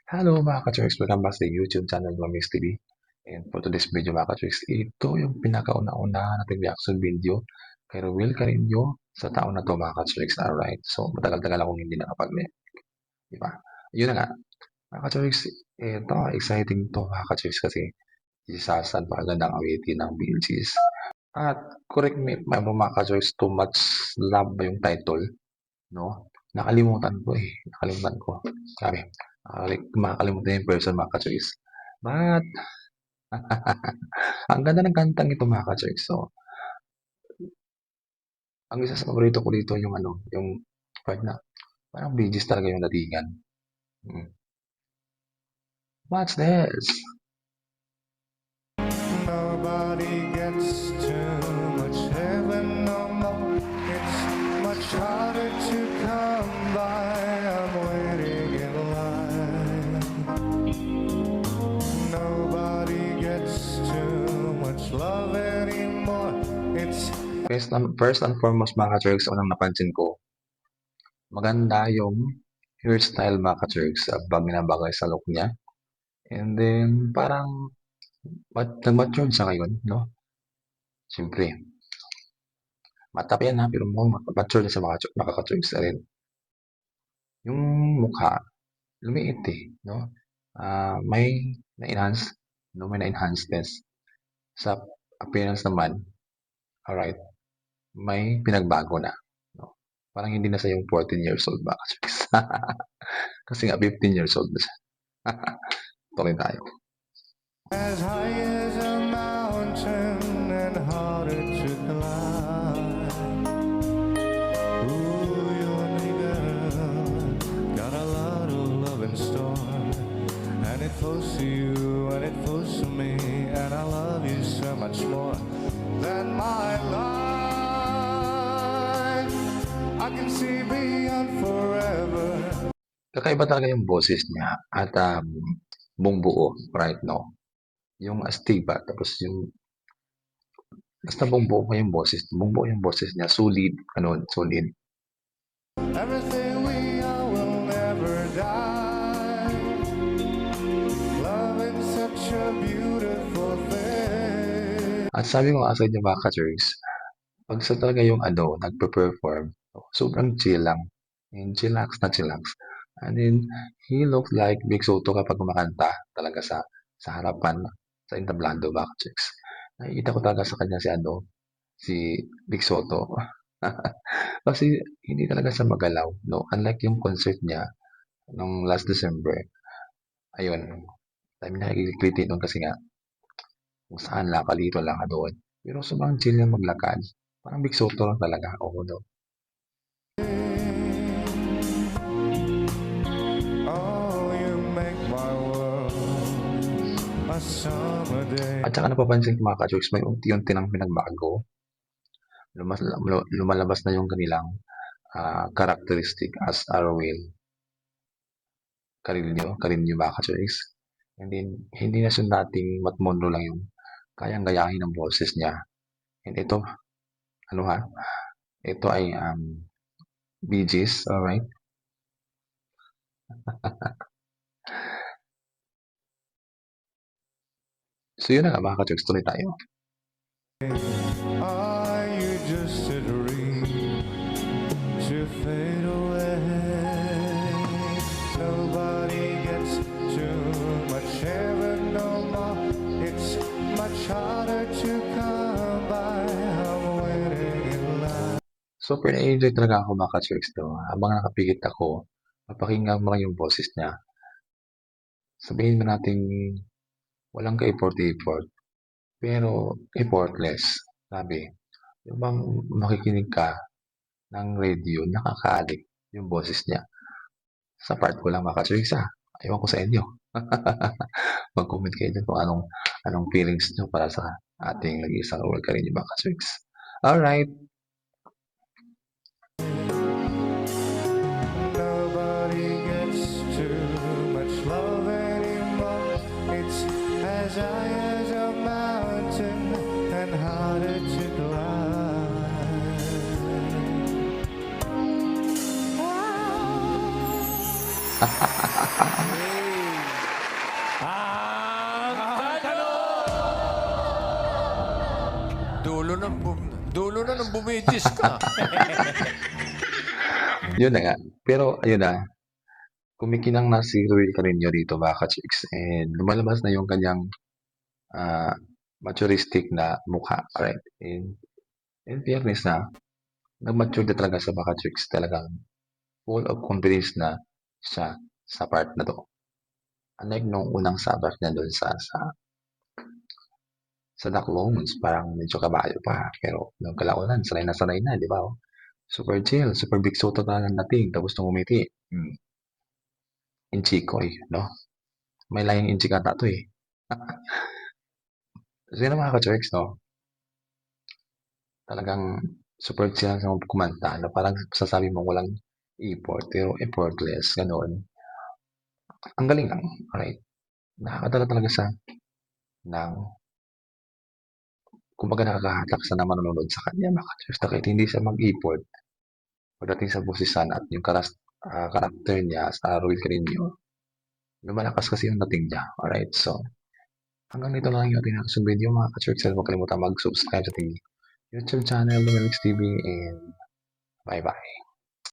Hello mga ka-Church, welcome back sa YouTube channel ng Mix TV. And for today's video mga ka-Church, ito yung pinakauna-una nating reaction video kay Ruel Carino sa taon na to mga ka-Church. Alright, so matagal-tagal akong hindi nakapag-react. Diba? Yun na nga, mga ka-Church, ito exciting to mga ka-Church kasi isasan pakagandang awitin ng BGs. At correct me if I'm wrong, mga ka-Church, Too Much Love ba yung title? No? Nakalimutan ko eh. Nakalimutan ko. Sabi, makakalimutan yung person mga ka-choice. But, ang ganda ng kantang ito mga ka-choice. So, ang isa sa paborito ko dito yung yung part na parang Bee talaga yung datingan. What's this? Nobody gets too much heaven no more. It's much harder to come by. I'm waiting in line. Nobody gets too much love anymore. It's First and foremost mga ka-choice, unang napansin ko, maganda yung hairstyle mga ka-choice. Bagay na bagay sa look niya. And then, parang nag-matured siya ngayon, no? Siyempre, matap yan ha, pero mukhang matured na sa mga ka-choice rin. Yung mukha, lumiit eh, no? May na-enhance, no? May na-enhancedness. Sa appearance naman, alright, may pinagbago na, no? Parang hindi na siya yung 14 years old ba? Kasi nga 15 years old na siya. Tuloy tayo. as high as a mountain and harder to climb. Ooh, you're my girl, got a lot of love in store, and it flows to you and it flows to me, and I love you so much more than my life. I can see beyond forever. Kakaiba talaga yung boses niya at buong buo, right, no? Yung astiba, tapos yung basta buong buo yung boses, buong buo yung boses niya, solid, solid. Everything we are will never die. Love is such a beautiful thing. At sabi ko nga sa inyo mga ka-Church, pag sa talaga yung nagpe-perform, sobrang chill lang. And chillax na chillax. And then, he looks like Big Soto kapag kumakanta talaga sa harapan, sa entablado ba, ka-Church. Nakikita ko talaga sa kanya si Big Soto. Kasi hindi talaga siya magalaw, no? Unlike yung concert niya nung last December. Ayun, dami nakikilikliti doon kasi nga kung saan lakad dito, lakad doon. Pero sobrang chill niya maglakad. Parang Big Soto lang talaga. Oo daw. Oh, you make my world a summer day. At saka napapansin ko mga ka-Church, may unti-unti nang pinagbago. Lumalabas na yung kanilang characteristic as Arwell Carino mga ka-Church. And then, hindi na siya dating Matmondo lang yung kayang gayahin ng boses niya. And ito, ito ay Bee Gees, alright? So yun na nga mga ka-Church, tuloy tayo. Are you just a dream to fade away? Nobody gets too much heaven no more. It's much harder to come by. I'm waiting in line. Super na-enjoy talaga ako mga ka-Church to. Habang nakapikit ako, papakinggan mo lang yung boses niya. Sabihin mo natin walang ka-effort-effort, pero effortless. Sabi, yung bang makikinig ka ng radio, nakakaalik yung boses niya. Sa part ko lang mga ka-Church Ewan ko sa inyo. Mag-comment kayo dyan kung anong feelings nyo para sa ating nag-iisang Ruel Carino mga ka-Church. Alright. Nobody gets too much love anymore. It's as high as a mountain and harder to climb. Dulo na nung bumidis ka. Yun na nga. Pero, ayun na, kumikinang na si Ruel Carino dito, mga ka-chicks, and lumalabas na yung kanyang ah, maturistic na mukha, right? And in fairness na, nag-mature na talaga sa mga chicks, talagang full of confidence na siya sa part na to. Unlike nung unang sabak niya doon sa Duck Loans, parang medyo kabayo pa. Pero nung kalaunan, sanay na, di ba? Oh? Super chill, super big soto talaga ang dating, tapos nung umiti. Inchikoy, no? May laying inchik ata to eh. Kasi na mga ka-jerks, no? Talagang super chill sa kumanta na parang sasabi mo walang effort, pero effortless, gano'n. Ang galing lang, alright? Nakakadala talaga sa ng kumbaga nakakahatak sa na manonood sa kanya mga ka-jerks kahit hindi siya mag-effort pagdating sa boses at yung karakter niya sa Ruel Carino. Lumalakas kasi yung dating niya, alright? So, hanggang dito lang yung ating nakasong video mga ka-jerks. Huwag kalimutan mag-subscribe sa ating YouTube channel, Lumelix TV, and bye-bye.